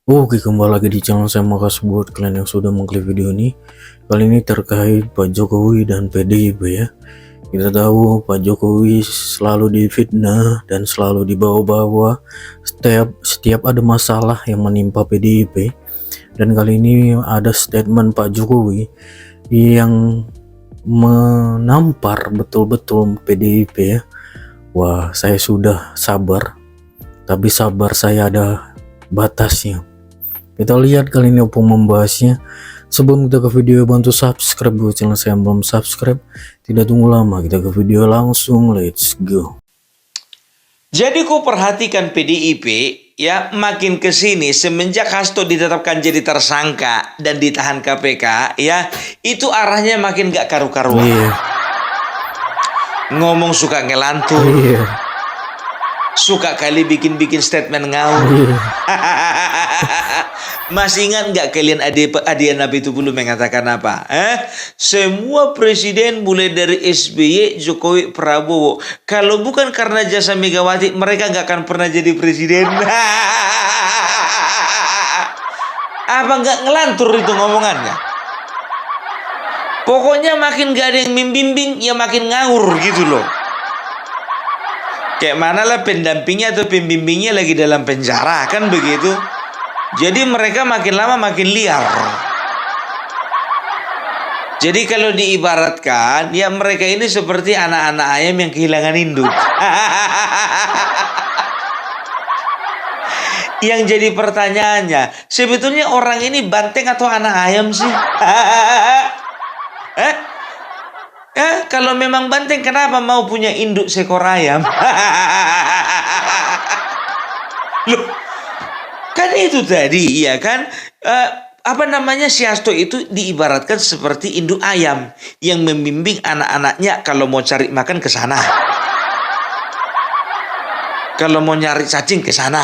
Oke, kembali lagi di channel saya. Makasih buat kalian yang sudah mengklik video ini. Kali ini terkait Pak Jokowi dan PDIP ya. Kita tahu Pak Jokowi selalu difitnah dan selalu dibawa-bawa setiap ada masalah yang menimpa PDIP. Dan kali ini ada statement Pak Jokowi yang menampar betul-betul PDIP ya. Wah, saya sudah sabar, tapi sabar saya ada batasnya. Kita lihat kali ini Oppo membahasnya. Sebelum kita ke video, bantu subscribe buat channel saya yang belum subscribe. Tidak tunggu lama, kita ke video langsung. Let's go. Jadi kau perhatikan PDIP ya, makin kesini semenjak Hasto ditetapkan jadi tersangka dan ditahan KPK ya, itu arahnya makin gak karu-karuan. Ngomong suka ngelantur, suka kali bikin statement ngawur. Masih ingat nggak kalian Adia Nabi itu belum mengatakan apa? Semua presiden mulai dari SBY, Jokowi, Prabowo, kalau bukan karena jasa Megawati, mereka nggak akan pernah jadi presiden. Apa nggak ngelantur itu ngomongannya? Pokoknya makin gak ada yang membimbing, ya makin ngawur gitu loh. Kayak mana lah pendampingnya atau pembimbingnya lagi dalam penjara, kan begitu. Jadi mereka makin lama makin liar. Jadi kalau diibaratkan, ya mereka ini seperti anak-anak ayam yang kehilangan induk. Yang jadi pertanyaannya, sebetulnya orang ini banteng atau anak ayam sih? Kalau memang banteng, kenapa mau punya induk seekor ayam? Loh, kan itu tadi, ya kan? Si Hasto itu diibaratkan seperti induk ayam yang membimbing anak-anaknya kalau mau cari makan ke sana, kalau mau nyari cacing ke sana,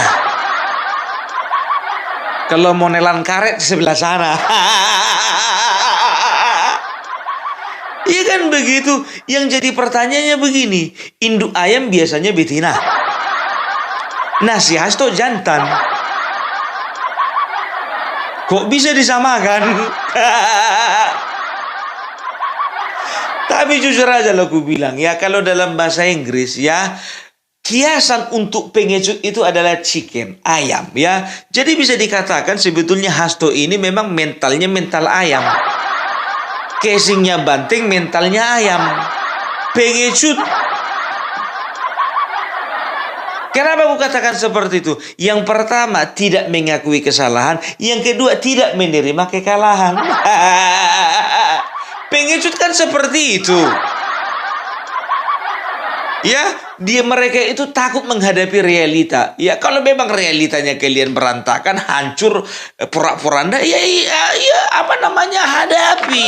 kalau mau nelan karet di sebelah sana. Iya kan begitu. Yang jadi pertanyaannya begini, induk ayam biasanya betina, nah si Hasto jantan. Kok bisa disamakan? Tapi jujur aja lo aku bilang ya, kalau dalam bahasa Inggris ya, kiasan untuk pengecut itu adalah chicken, ayam ya. Jadi bisa dikatakan sebetulnya Hasto ini memang mentalnya mental ayam. Casingnya banteng, mentalnya ayam. Pengecut. Kenapa aku katakan seperti itu? Yang pertama, tidak mengakui kesalahan. Yang kedua, tidak menerima kekalahan. Pengecut kan seperti itu. Ya, mereka itu takut menghadapi realita. Ya, kalau memang realitanya kalian berantakan, hancur, porak-poranda, hadapi.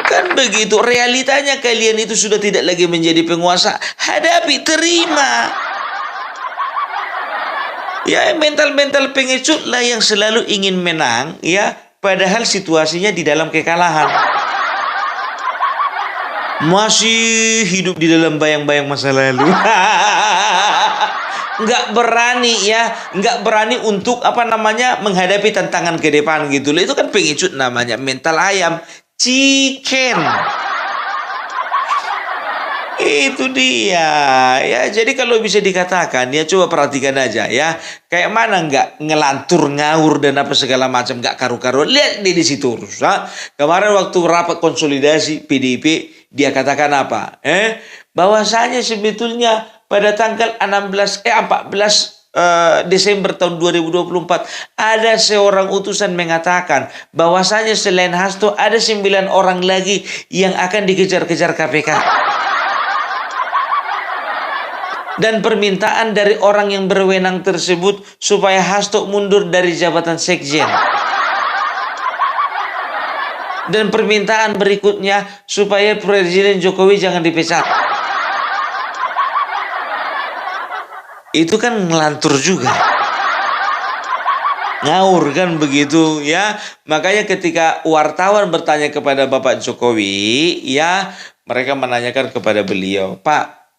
Kan begitu, realitanya kalian itu sudah tidak lagi menjadi penguasa, hadapi, terima. Ya, mental-mental pengecut lah yang selalu ingin menang, ya, padahal situasinya di dalam kekalahan. Masih hidup di dalam bayang-bayang masa lalu. Nggak berani ya, nggak berani untuk menghadapi tantangan ke depan gitu loh. Itu kan pengecut namanya, mental ayam, chicken. Itu dia ya. Jadi kalau bisa dikatakan ya, coba perhatikan aja ya, kayak mana nggak ngelantur, ngawur dan apa segala macam, nggak karu-karuan. Lihat di situ terus. Kemarin waktu rapat konsolidasi PDIP, dia katakan apa? Bahwasanya sebetulnya pada tanggal 14 Desember tahun 2024 ada seorang utusan mengatakan bahwasanya selain Hasto ada 9 orang lagi yang akan dikejar-kejar KPK. Dan permintaan dari orang yang berwenang tersebut supaya Hasto mundur dari jabatan sekjen. Dan permintaan berikutnya supaya Presiden Jokowi jangan dipecat. Itu kan ngelantur juga. Ngawur kan begitu ya. Makanya ketika wartawan bertanya kepada Bapak Jokowi ya, mereka menanyakan kepada beliau, Pak,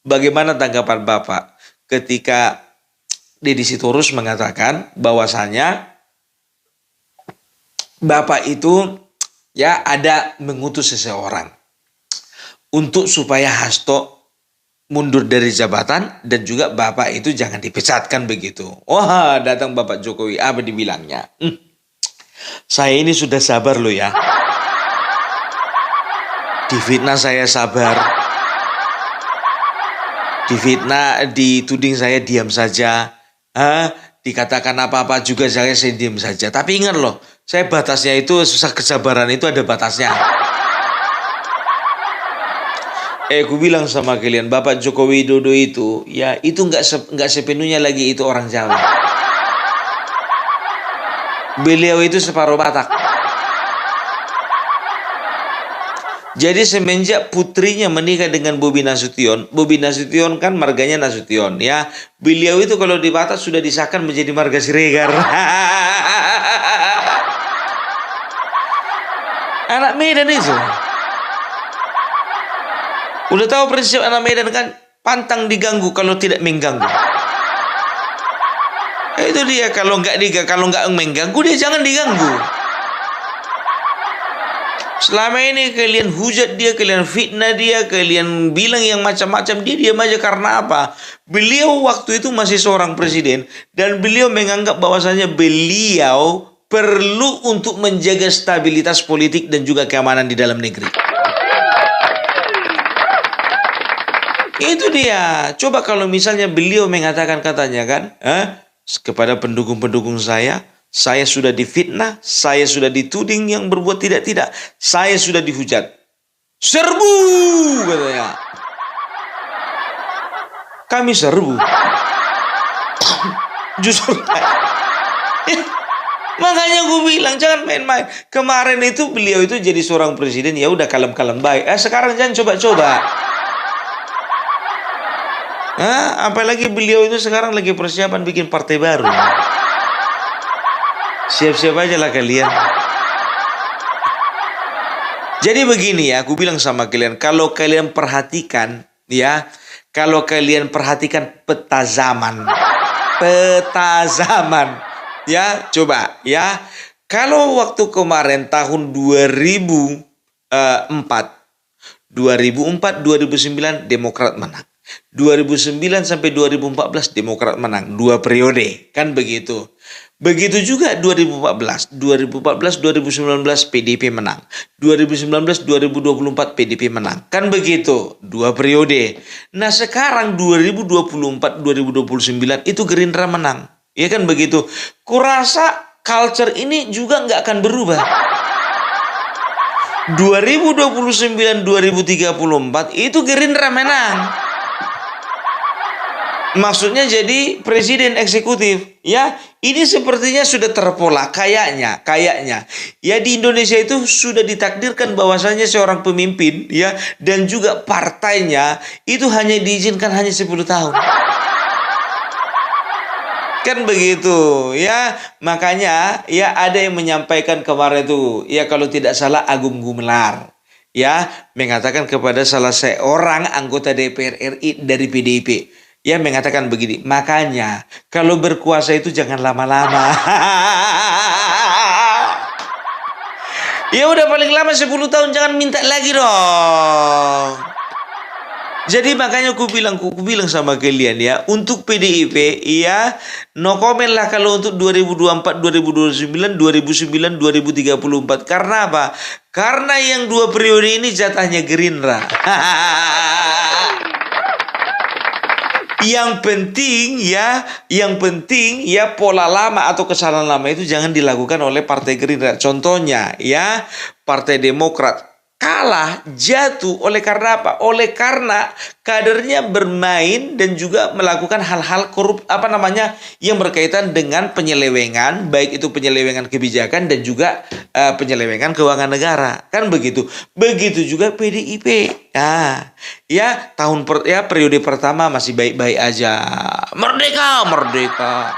bagaimana tanggapan Bapak ketika Deddy Sitorus mengatakan bahwasanya Bapak itu ya ada mengutus seseorang untuk supaya Hasto mundur dari jabatan dan juga Bapak itu jangan dipecatkan begitu. Wah, datang Bapak Jokowi, apa dibilangnya? Saya ini sudah sabar loh ya. Difitnah saya sabar. Difitnah, dituding saya diam saja. Dikatakan apa-apa juga saya diam saja. Tapi ingat loh, saya batasnya itu susah, kesabaran itu ada batasnya. Aku bilang sama kalian, Bapak Joko Widodo itu, ya itu nggak sepenuhnya lagi itu orang Jawa. Beliau itu separuh Batak. Jadi semenjak putrinya menikah dengan Bobi Nasution kan marganya Nasution ya. Beliau itu kalau di Batak sudah disahkan menjadi marga Siregar. Anak Medan itu. Udah tahu prinsip anak Medan kan, pantang diganggu kalau tidak mengganggu. Itu dia, kalau nggak mengganggu dia jangan diganggu. Selama ini kalian hujat dia, kalian fitnah dia, kalian bilang yang macam-macam, dia diam aja karena apa? Beliau waktu itu masih seorang presiden dan beliau menganggap bahwasanya beliau perlu untuk menjaga stabilitas politik dan juga keamanan di dalam negeri. Itu dia. Coba kalau misalnya beliau mengatakan katanya kan, kepada pendukung-pendukung saya sudah difitnah, saya sudah dituding yang berbuat tidak-tidak, saya sudah dihujat. Serbu, katanya. Kami serbu. Justru. Makanya gue bilang jangan main-main. Kemarin itu beliau itu jadi seorang presiden, ya udah kalem-kalem baik. Sekarang jangan coba-coba. Apalagi beliau itu sekarang lagi persiapan bikin partai baru. Siap-siap aja lah kalian. Jadi begini ya, aku bilang sama kalian, kalau kalian perhatikan ya, kalau kalian perhatikan peta zaman ya, coba ya, kalau waktu kemarin tahun 2004 2009 Demokrat menang. 2009 sampai 2014 Demokrat menang 2 periode, kan begitu. Begitu juga 2014 2019 PDIP menang. 2019 2024 PDIP menang. Kan begitu, 2 periode. Nah, sekarang 2024 2029 itu Gerindra menang. Ya kan begitu. Kurasa culture ini juga nggak akan berubah. 2029 2034 itu Gerindra menang. Maksudnya jadi presiden eksekutif. Ya, ini sepertinya sudah terpola kayaknya. Ya, di Indonesia itu sudah ditakdirkan bahwasanya seorang pemimpin ya dan juga partainya itu hanya diizinkan hanya 10 tahun. Kan begitu ya. Makanya ya ada yang menyampaikan kemarin itu, ya kalau tidak salah Agung Gumelar ya mengatakan kepada salah seorang anggota DPR RI dari PDIP. Ya mengatakan begini, makanya kalau berkuasa itu jangan lama-lama. Ya udah paling lama 10 tahun, jangan minta lagi dong. Jadi makanya aku bilang sama kalian ya, untuk PDIP ya no comment lah kalau untuk 2024, 2029, 2034. Karena apa? Karena yang 2 periode ini jatahnya Gerindra. Yang penting ya pola lama atau kesalahan lama itu jangan dilakukan oleh Partai Gerindra. Contohnya ya, Partai Demokrat kalah, jatuh oleh karena apa? Oleh karena kadernya bermain dan juga melakukan hal-hal korup yang berkaitan dengan penyelewengan, baik itu penyelewengan kebijakan dan juga penyelewengan keuangan negara. Kan begitu. Begitu juga PDIP. Nah, ya periode pertama masih baik-baik aja. Merdeka.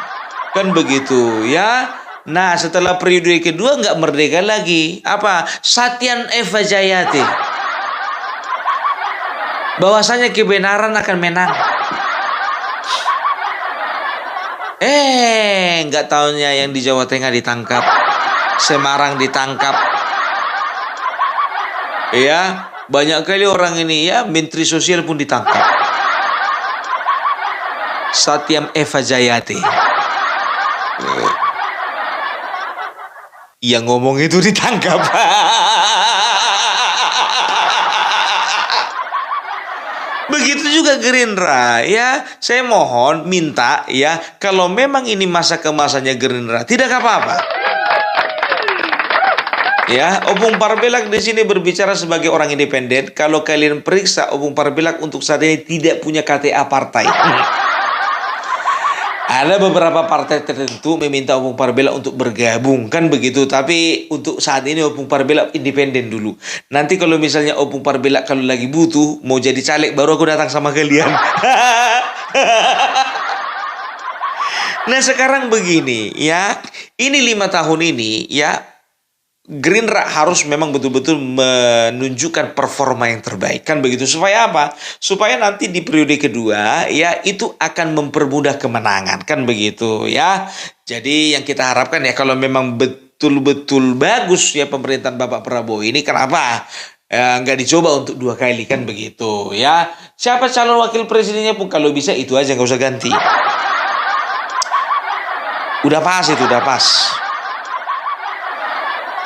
Kan begitu ya. Nah, setelah periode kedua nggak merdeka lagi. Apa? Satyan Eva Jayati. Bahwasanya kebenaran akan menang. Nggak taunya yang di Jawa Tengah ditangkap, Semarang ditangkap. Ya, banyak kali orang ini ya, Menteri Sosial pun ditangkap. Satyam Eva Jayate. Yang ngomong itu ditangkap. Begitu juga Gerindra ya. Saya mohon minta ya, kalau memang ini masa kemasannya Gerindra, tidak apa-apa. Ya, Opung Parbelak di sini berbicara sebagai orang independen. Kalau kalian periksa, Opung Parbelak untuk saat ini tidak punya KTA partai. Ada beberapa partai tertentu meminta Opung Parbelak untuk bergabung, kan begitu. Tapi untuk saat ini Opung Parbelak independen dulu. Nanti kalau misalnya Opung Parbelak kalau lagi butuh, mau jadi caleg, baru aku datang sama kalian. Nah sekarang begini ya, ini 5 tahun ini ya, Gerindra harus memang betul-betul menunjukkan performa yang terbaik, kan begitu. Supaya apa? Supaya nanti di periode kedua ya itu akan mempermudah kemenangan, kan begitu ya. Jadi yang kita harapkan ya, kalau memang betul-betul bagus ya pemerintahan Bapak Prabowo ini, kenapa nggak dicoba untuk 2 kali, kan begitu ya. Siapa calon wakil presidennya pun kalau bisa itu aja, nggak usah ganti. Udah pas itu, udah pas.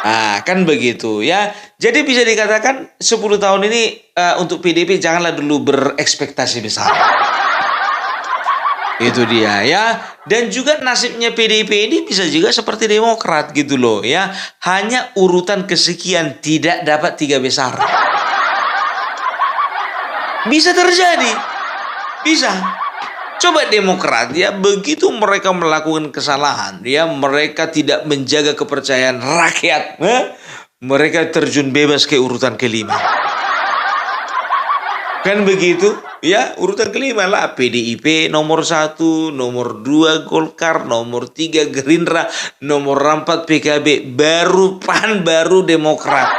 Nah, kan begitu ya. Jadi bisa dikatakan 10 tahun ini untuk PDIP janganlah dulu berekspektasi besar. Itu dia ya. Dan juga nasibnya PDIP ini bisa juga seperti Demokrat gitu loh ya. Hanya urutan kesekian, tidak dapat 3 besar. Bisa terjadi. Bisa. Coba Demokrat ya, begitu mereka melakukan kesalahan ya, mereka tidak menjaga kepercayaan rakyat, mereka terjun bebas ke urutan kelima. Kan begitu ya, urutan kelima lah PDIP nomor 1, nomor 2 Golkar, nomor 3 Gerindra, nomor 4 PKB, baru PAN, baru Demokrat.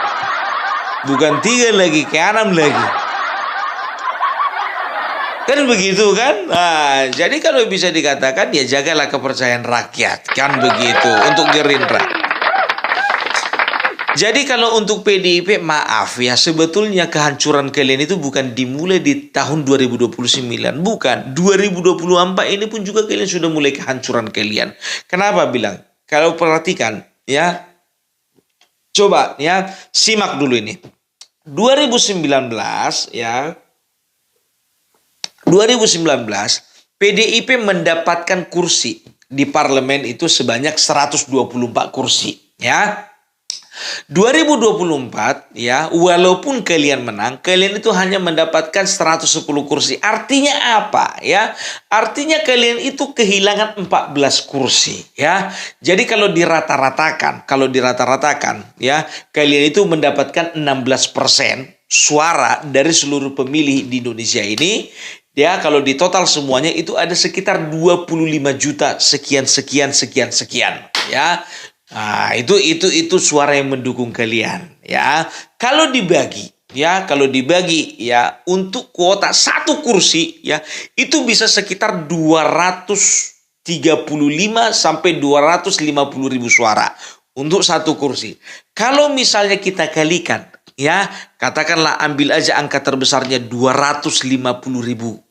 Bukan 3 lagi, ke 6 lagi. Kan begitu kan? Nah, jadi kalau bisa dikatakan ya jagalah kepercayaan rakyat, kan begitu untuk Gerindra. Jadi kalau untuk PDIP, maaf ya, sebetulnya kehancuran kalian itu bukan dimulai di tahun 2029, bukan. 2024 ini pun juga kalian sudah mulai kehancuran kalian. Kenapa bilang? Kalau perhatikan ya, coba ya, simak dulu ini. 2019 ya, 2019 PDIP mendapatkan kursi di parlemen itu sebanyak 124 kursi ya. 2024 ya, walaupun kalian menang, kalian itu hanya mendapatkan 110 kursi. Artinya apa ya? Artinya kalian itu kehilangan 14 kursi ya. Jadi kalau dirata-ratakan ya, kalian itu mendapatkan 16% suara dari seluruh pemilih di Indonesia ini. Ya, kalau di total semuanya itu ada sekitar 25 juta sekian ya. Nah, itu suara yang mendukung kalian ya. Kalau dibagi ya, untuk kuota 1 kursi ya, itu bisa sekitar 235 sampai 250 ribu suara untuk 1 kursi. Kalau misalnya kita kalikan ya, katakanlah ambil aja angka terbesarnya 250 ribu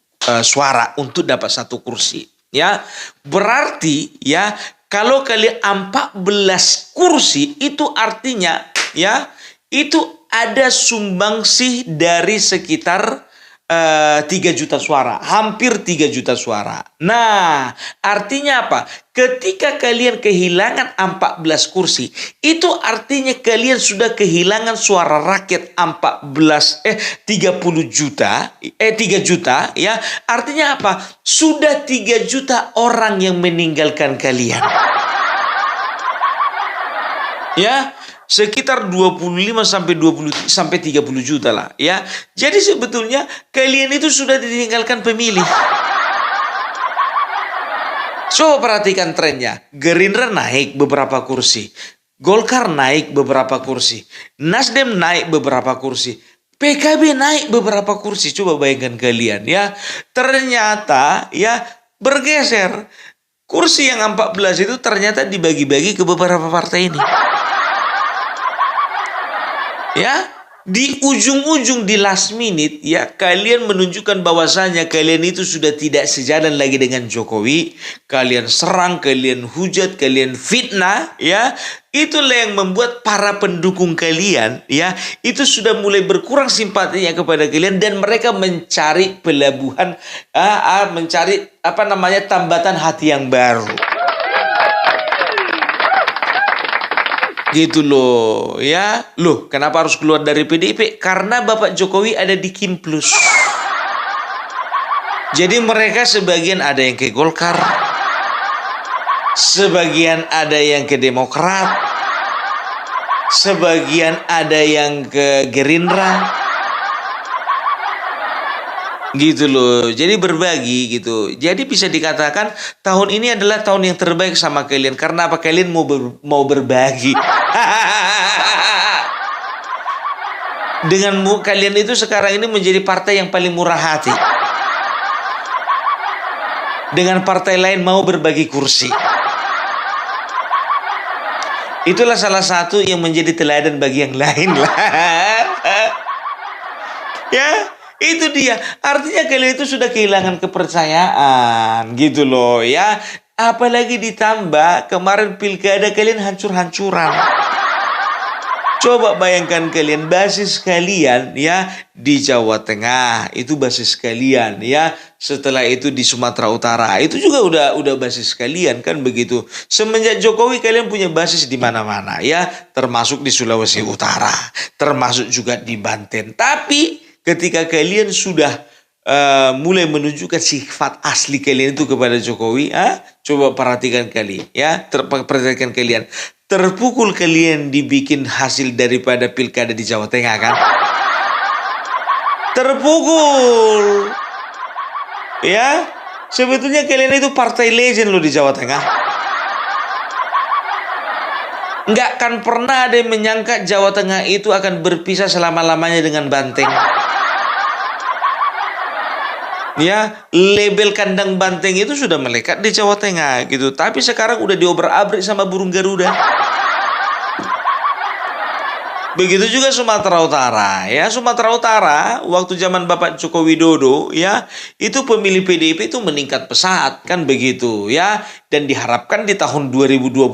suara untuk dapat 1 kursi ya. Berarti ya, kalau kalian 14 kursi itu artinya ya, itu ada sumbangsih dari sekitar 3 juta suara, hampir 3 juta suara. Nah, artinya apa? Ketika kalian kehilangan 14 kursi, itu artinya kalian sudah kehilangan suara rakyat 3 juta ya. Artinya apa? Sudah 3 juta orang yang meninggalkan kalian. Ya, sekitar 25 sampai 30 juta lah ya. Jadi sebetulnya kalian itu sudah ditinggalkan pemilih. Coba perhatikan trennya. Gerindra naik beberapa kursi, Golkar naik beberapa kursi, Nasdem naik beberapa kursi, PKB naik beberapa kursi. Coba bayangkan kalian ya. Ternyata ya bergeser. Kursi yang 14 itu ternyata dibagi-bagi ke beberapa partai ini. Ya, di ujung-ujung di last minute ya kalian menunjukkan bahwasanya kalian itu sudah tidak sejalan lagi dengan Jokowi. Kalian serang, kalian hujat, kalian fitnah ya. Itulah yang membuat para pendukung kalian ya itu sudah mulai berkurang simpatinya kepada kalian dan mereka mencari pelabuhan mencari tambatan hati yang baru. Gitu loh ya. Loh, kenapa harus keluar dari PDIP? Karena Bapak Jokowi ada di Kim Plus. Jadi mereka sebagian ada yang ke Golkar, sebagian ada yang ke Demokrat, sebagian ada yang ke Gerindra. Gitu loh, jadi berbagi gitu. Jadi bisa dikatakan tahun ini adalah tahun yang terbaik sama kalian. Karena apa? Kalian mau berbagi. Dengan kalian itu sekarang ini menjadi partai yang paling murah hati. Dengan partai lain mau berbagi kursi. Itulah salah satu yang menjadi teladan bagi yang lain lah. Ya. Itu dia, artinya kalian itu sudah kehilangan kepercayaan gitu loh ya. Apalagi ditambah kemarin pilkada kalian hancur-hancuran. Coba bayangkan kalian, basis kalian ya di Jawa Tengah itu basis kalian ya. Setelah itu di Sumatera Utara itu juga udah basis kalian kan begitu. Semenjak Jokowi kalian punya basis di mana-mana ya, termasuk di Sulawesi Utara, termasuk juga di Banten. Tapi ketika kalian sudah mulai menunjukkan sifat asli kalian itu kepada Jokowi, coba perhatikan kalian ya, perhatikan kalian. Terpukul kalian dibikin hasil daripada pilkada di Jawa Tengah kan? Terpukul. Ya, sebetulnya kalian itu partai legend loh di Jawa Tengah. Nggak akan pernah ada yang menyangka Jawa Tengah itu akan berpisah selama-lamanya dengan Banteng. Ya, label kandang Banteng itu sudah melekat di Jawa Tengah gitu. Tapi sekarang udah diobrak-abrik sama burung Garuda. Begitu juga Sumatera Utara ya. Sumatera Utara waktu zaman Bapak Joko Widodo ya, itu pemilih PDIP itu meningkat pesat kan begitu ya. Dan diharapkan di tahun 2024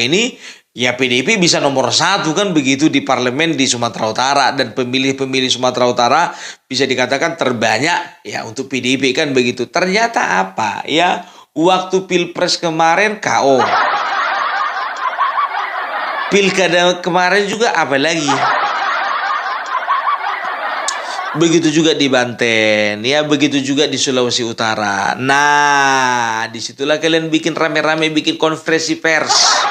ini ya PDIP bisa nomor 1 kan begitu di parlemen di Sumatera Utara. Dan pemilih-pemilih Sumatera Utara bisa dikatakan terbanyak ya untuk PDIP kan begitu. Ternyata apa ya, waktu pilpres kemarin KO, pilkada kemarin juga apa lagi, begitu juga di Banten ya, begitu juga di Sulawesi Utara. Nah disitulah kalian bikin rame-rame, bikin konferensi pers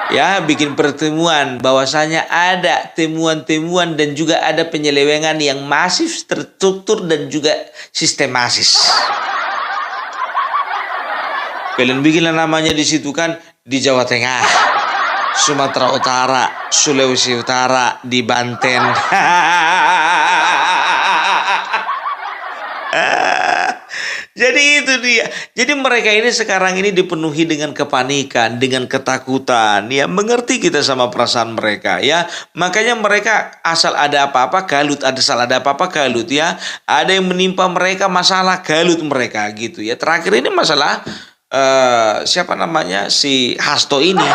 ya, bikin pertemuan bahwasanya ada temuan-temuan dan juga ada penyelewengan yang masif, terstruktur dan juga sistematis. Kalian bikinlah namanya di situ kan, di Jawa Tengah, Sumatera Utara, Sulawesi Utara, di Banten. Jadi itu dia. Jadi mereka ini sekarang ini dipenuhi dengan kepanikan, dengan ketakutan. Ya, mengerti kita sama perasaan mereka ya. Makanya mereka asal ada apa-apa galut, asal ada apa-apa galut ya. Ada yang menimpa mereka masalah, galut mereka gitu ya. Terakhir ini masalah siapa namanya, si Hasto ini.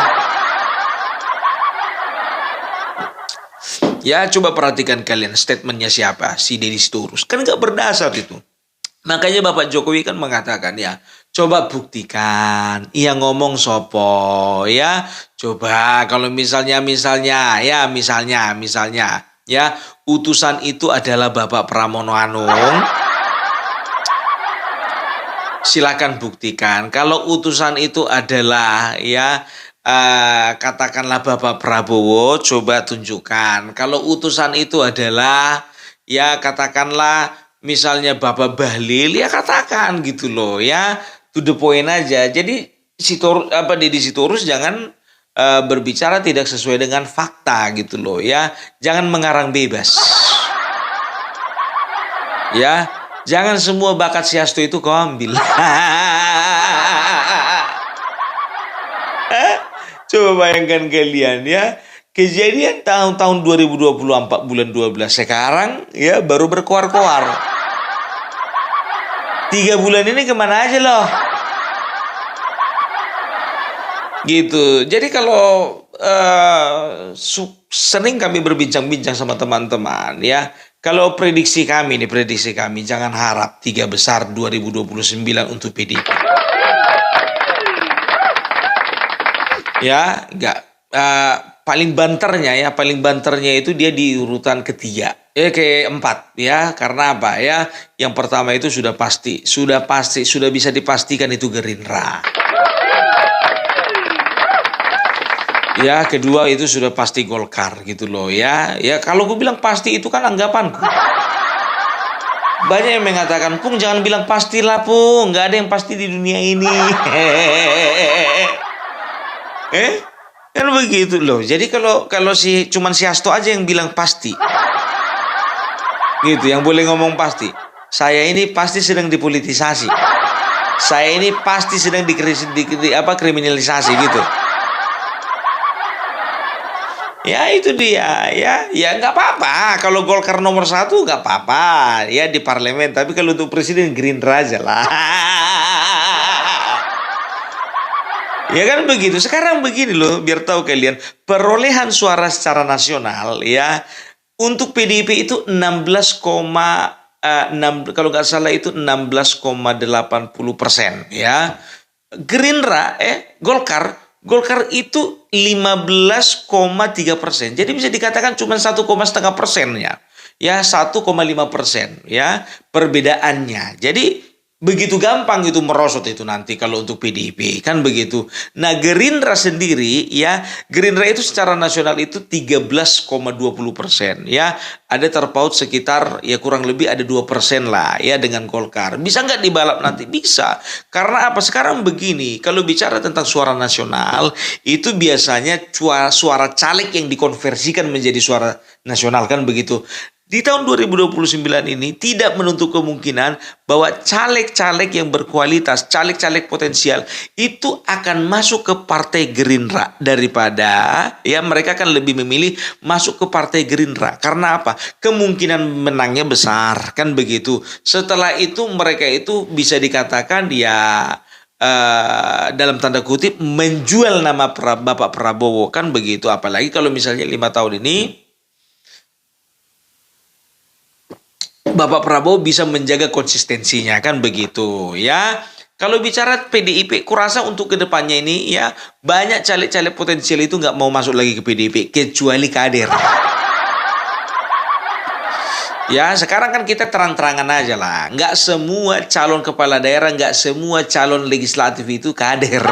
Ya, coba perhatikan kalian statementnya siapa, si Deddy Sitorus. Kan nggak berdasar itu. Makanya Bapak Jokowi kan mengatakan ya, coba buktikan, ia ngomong sopo ya. Coba kalau misalnya ya, utusan itu adalah Bapak Pramono Anung, silakan buktikan. Kalau utusan itu adalah ya katakanlah Bapak Prabowo, coba tunjukkan. Kalau utusan itu adalah ya katakanlah misalnya Bapak Bahlil, ya katakan gitu loh ya, to the point aja. Jadi Deddy Sitorus jangan berbicara tidak sesuai dengan fakta gitu loh ya, jangan mengarang bebas ya. Jangan semua bakat si Hasto itu kau ambil. Coba bayangkan kalian ya. Kejadian tahun 2024 bulan 12 sekarang ya baru berkoar-koar. 3 bulan ini kemana aja loh? Gitu. Jadi kalau sering kami berbincang-bincang sama teman-teman ya. Kalau prediksi kami jangan harap 3 besar 2029 untuk PDIP. Ya, enggak. Paling banternya itu dia di urutan ketiga. Keempat ya. Karena apa ya? Yang pertama itu sudah bisa dipastikan itu Gerindra. Ya, kedua itu sudah pasti Golkar gitu loh ya. Ya kalau gue bilang pasti itu kan anggapanku. Banyak yang mengatakan, Pung jangan bilang pastilah Pung, nggak ada yang pasti di dunia ini. Kan begitu loh. Jadi kalau cuman si Hasto aja yang bilang pasti. Gitu, yang boleh ngomong pasti. Saya ini pasti sedang dipolitisasi. Saya ini pasti sedang kriminalisasi gitu. Ya itu dia ya nggak apa-apa kalau Golkar nomor 1 nggak apa-apa ya di parlemen, tapi kalau untuk presiden Gerindra aja lah. Ya kan begitu. Sekarang begini loh, biar tahu kalian perolehan suara secara nasional ya untuk PDIP itu 16,6 kalau nggak salah itu 16,80% ya. Gerindra Golkar itu 15,3%. Jadi bisa dikatakan cuma 1,5% ya. Ya 1,5% ya perbedaannya. Jadi begitu gampang itu merosot itu nanti kalau untuk PDIP kan begitu. Nah Gerindra sendiri ya, Gerindra itu secara nasional itu 13,20% ya. Ada terpaut sekitar ya kurang lebih ada 2% lah ya dengan Golkar. Bisa nggak dibalap nanti? Bisa. Karena apa? Sekarang begini, kalau bicara tentang suara nasional itu biasanya suara caleg yang dikonversikan menjadi suara nasional kan begitu. Di tahun 2029 ini tidak menutup kemungkinan bahwa caleg-caleg yang berkualitas, caleg-caleg potensial itu akan masuk ke Partai Gerindra daripada ya mereka akan lebih memilih masuk ke Partai Gerindra. Karena apa? Kemungkinan menangnya besar kan begitu. Setelah itu mereka itu bisa dikatakan ya dalam tanda kutip menjual nama Bapak Prabowo kan begitu. Apalagi kalau misalnya 5 tahun ini Bapak Prabowo bisa menjaga konsistensinya kan begitu ya. Kalau bicara PDIP, kurasa untuk kedepannya ini ya banyak caleg-caleg potensial itu nggak mau masuk lagi ke PDIP kecuali kader. Ya sekarang kan kita terang-terangan aja lah. Nggak semua calon kepala daerah, nggak semua calon legislatif itu kader.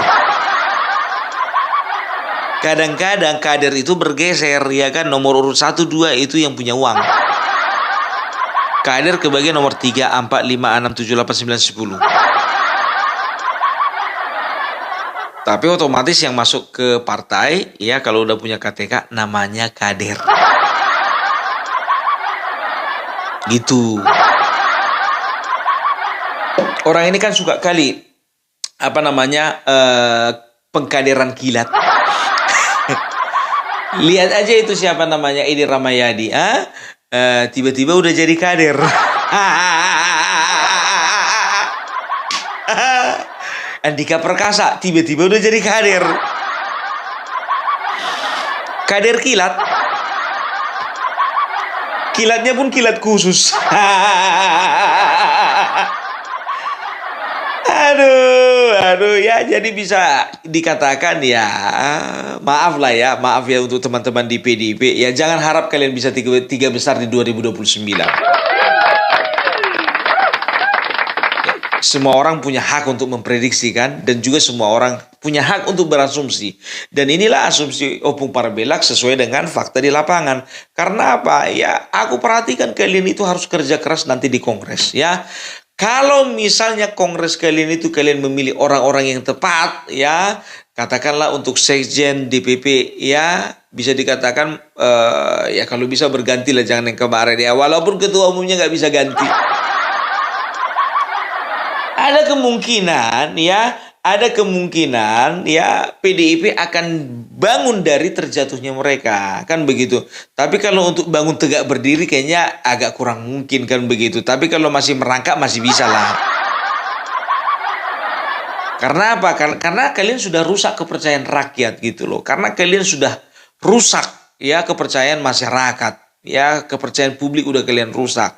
Kadang-kadang kader itu bergeser ya kan, nomor urut 1, 2 itu yang punya uang. Kader kebagian nomor 3, 4, 5, 6, 7, 8, 9, 10. Tapi otomatis yang masuk ke partai ya kalau udah punya KTK namanya kader. Gitu. Orang ini kan suka kali pengkaderan kilat. Lihat aja itu siapa namanya, Edi Ramayadi, tiba-tiba udah jadi kader. Andika Perkasa tiba-tiba udah jadi kader. Kader kilat. Kilatnya pun kilat khusus. Aduh ya, jadi bisa dikatakan ya maaf ya untuk teman-teman di PDIP ya, jangan harap kalian bisa tiga besar di 2029. Semua orang punya hak untuk memprediksi kan, dan juga semua orang punya hak untuk berasumsi. Dan inilah asumsi Opung Parbelak sesuai dengan fakta di lapangan. Karena apa? Ya, aku perhatikan kalian itu harus kerja keras nanti di Kongres ya. Kalau misalnya Kongres kalian itu kalian memilih orang-orang yang tepat ya, katakanlah untuk Sekjen, DPP ya, bisa dikatakan ya kalau bisa berganti lah, jangan yang kemarin ya, walaupun ketua umumnya nggak bisa ganti. ada kemungkinan ya PDIP akan bangun dari terjatuhnya mereka, kan begitu. Tapi kalau untuk bangun tegak berdiri kayaknya agak kurang mungkin, kan begitu. Tapi kalau masih merangkak masih bisa lah. Karena apa? Karena kalian sudah rusak kepercayaan rakyat gitu loh. Karena kalian sudah rusak ya kepercayaan masyarakat. Ya, kepercayaan publik udah kalian rusak.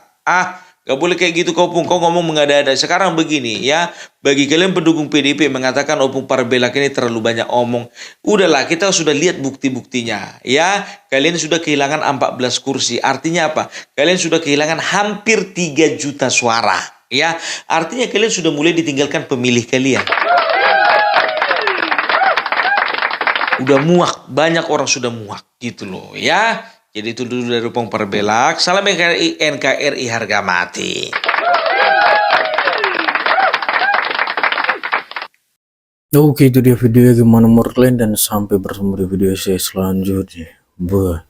Gak boleh kayak gitu kau Pung. Kau ngomong mengada-ada. Sekarang begini ya. Bagi kalian pendukung PDIP mengatakan Opung Parbelak ini terlalu banyak omong. Udahlah, kita sudah lihat bukti-buktinya. Ya, kalian sudah kehilangan 14 kursi. Artinya apa? Kalian sudah kehilangan hampir 3 juta suara. Ya, artinya kalian sudah mulai ditinggalkan pemilih kalian. Udah muak, banyak orang sudah muak gitu loh ya. Jadi itu dulu dari Opung Parbelak. Salam NKRI harga mati. Oke, itu dia videonya, gimana menurut kalian, dan sampai bertemu di video saya selanjutnya. Bye.